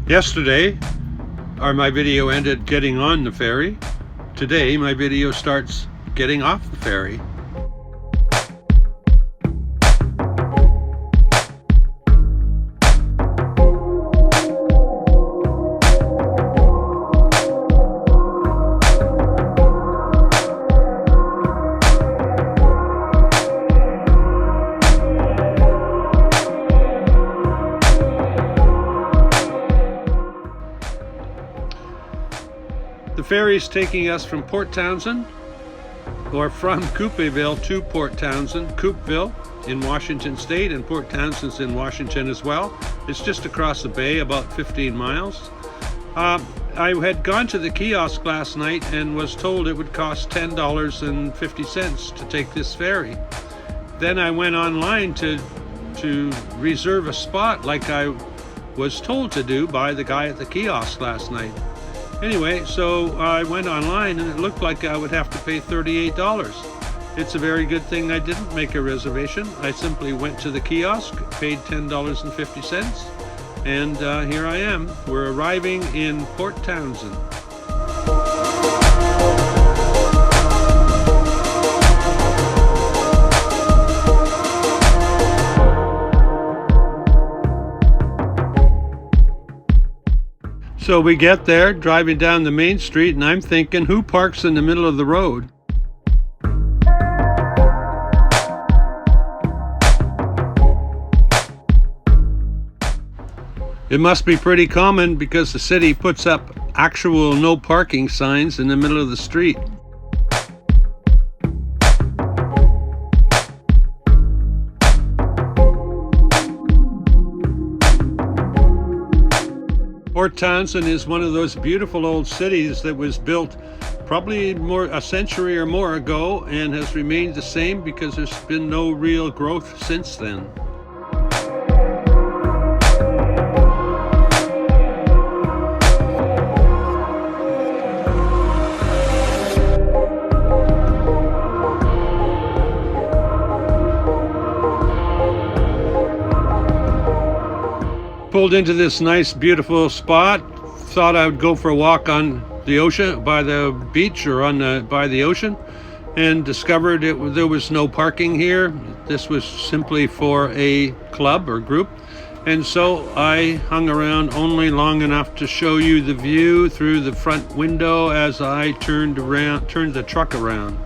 Yesterday, my video ended getting on the ferry. Today, my video starts getting off the ferry. The ferry's taking us from Port Townsend, or from Coupeville to Port Townsend. Coupeville in Washington State, and Port Townsend's in Washington as well. It's just across the bay, about 15 miles. I had gone to the kiosk last night and was told it would cost $10.50 to take this ferry. Then I went online to reserve a spot like I was told to do by the guy at the kiosk last night. Anyway, so I went online and it looked like I would have to pay $38. It's a very good thing I didn't make a reservation. I simply went to the kiosk, paid $10.50, and here I am. We're arriving in Port Townsend. So we get there, driving down the main street, and I'm thinking, who parks in the middle of the road? It must be pretty common because the city puts up actual no parking signs in the middle of the street. Port Townsend is one of those beautiful old cities that was built probably a century or more ago and has remained the same because there's been no real growth since then. Pulled into this nice beautiful spot, thought I would go for a walk on the ocean, by the beach or by the ocean, and discovered there was no parking here. This was simply for a club or group, and so I hung around only long enough to show you the view through the front window as I turned the truck around.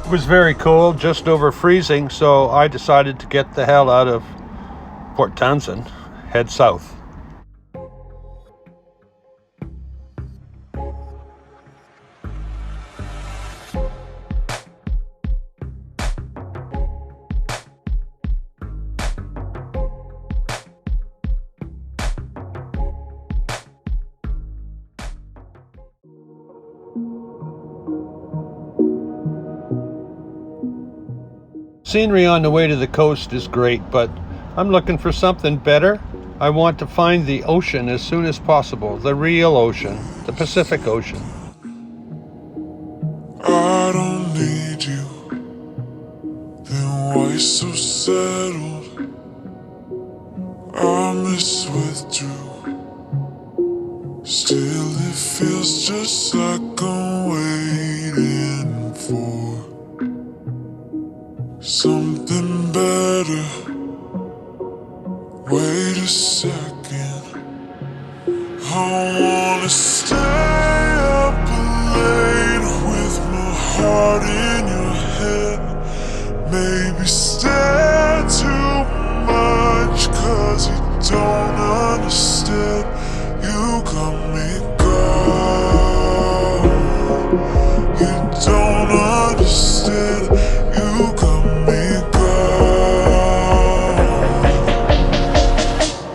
It was very cold, just over freezing, so I decided to get the hell out of Port Townsend, head south. Scenery on the way to the coast is great, but I'm looking for something better. I want to find the ocean as soon as possible, the real ocean, the Pacific Ocean. I don't need you, then why so settled? I withdrew. Still it feels just like I'm waiting for something better. Wait a second, I wanna stay up late with my heart in your head. Maybe stay too much, 'cause you don't understand. You got me gone. You don't understand. You got me gone.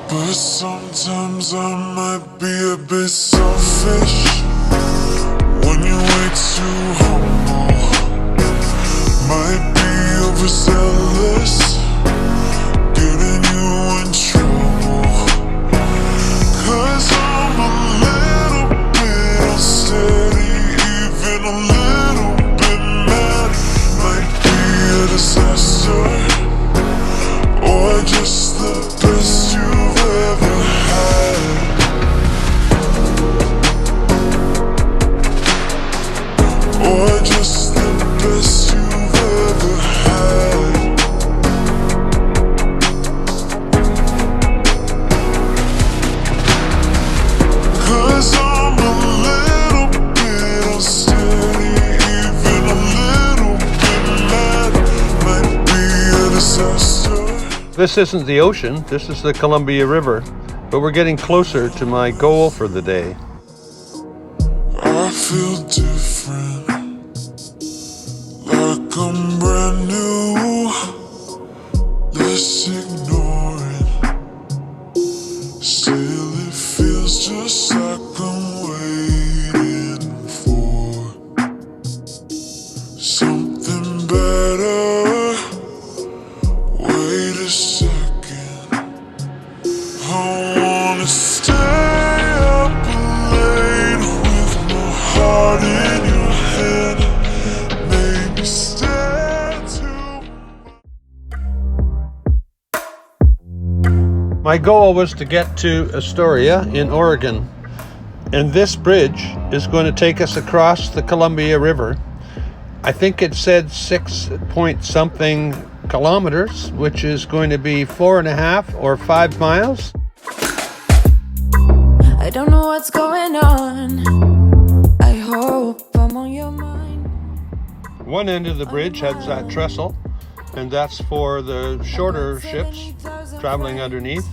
But sometimes I might be a bit selfish when you way too humble. My This isn't the ocean, this is the Columbia River, but we're getting closer to my goal for the day. I feel different, like I'm brand new. Let's ignore it. Still it feels just like I'm waiting for something better. Wait a second, I wanna stay up late with my heart in your head. Maybe stay too. My goal was to get to Astoria in Oregon, and this bridge is going to take us across the Columbia River. I think it said 6 point something kilometers, which is going to be 4.5 or 5 miles. I don't know what's going on. I hope I'm on your mind. One end of the bridge has that trestle, and that's for the shorter ships traveling underneath,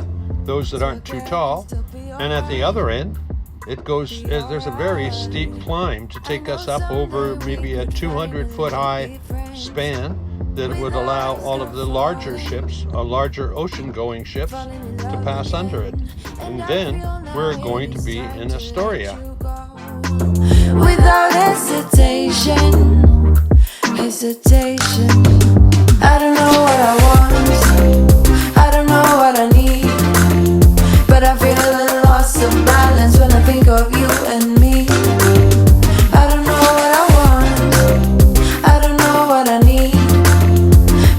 those that aren't too tall. And at the other end, it goes, there's a very steep climb to take us up over maybe a 200-foot high span that would allow all of the larger ships, larger ocean-going ships, to pass under it. And then we're going to be in Astoria. Without hesitation, I don't know what I want, I don't know what I need, but I feel a loss of balance when I think of you and me. I don't know what I want, I don't know what I need,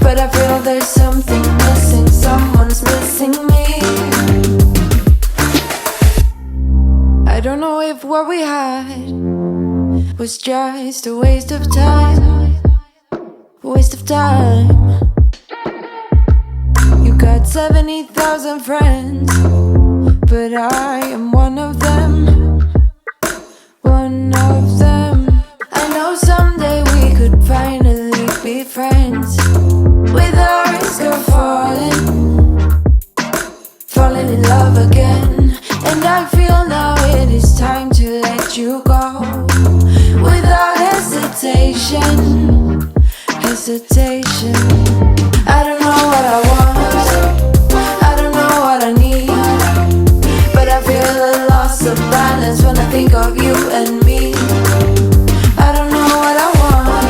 but I feel there's something missing, someone's missing me. I don't know if what we had was just a waste of time, waste of time. You got 70,000 friends, but I am one of them, one of them. I know someday we could finally be friends, with a risk of falling in love again. And I feel now it is time to let you go, without hesitation. I don't know what I want, I don't know what I need, but I feel a loss of balance when I think of you and me. I don't know what I want,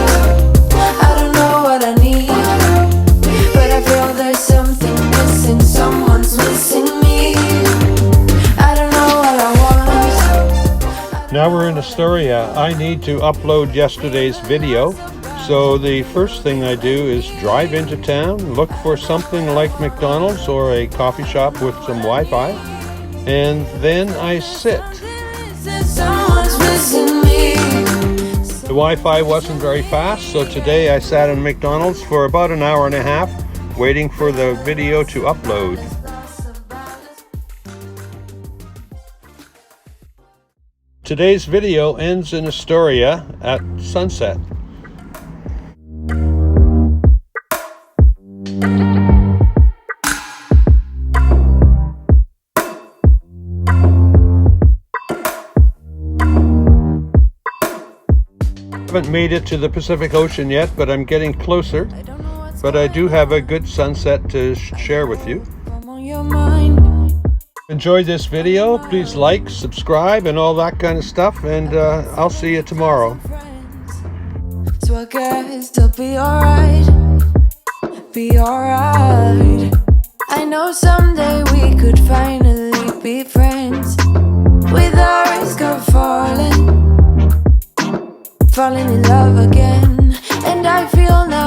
I don't know what I need, but I feel there's something missing, someone's missing me. I don't know what I want. Now we're in Astoria. I need to upload yesterday's video. So the first thing I do is drive into town, look for something like McDonald's or a coffee shop with some Wi-Fi, and then I sit. The Wi-Fi wasn't very fast, so today I sat in McDonald's for about an hour and a half, waiting for the video to upload. Today's video ends in Astoria at sunset. Haven't made it to the Pacific Ocean yet, but I'm getting closer. But I do have a good sunset to share with you. Enjoyed this video. Please like, subscribe, and all that kind of stuff. And I'll see you tomorrow. So I guess I'll be alright, be alright. I know someday we could finally be friends, with a risk of falling in love again. And I feel now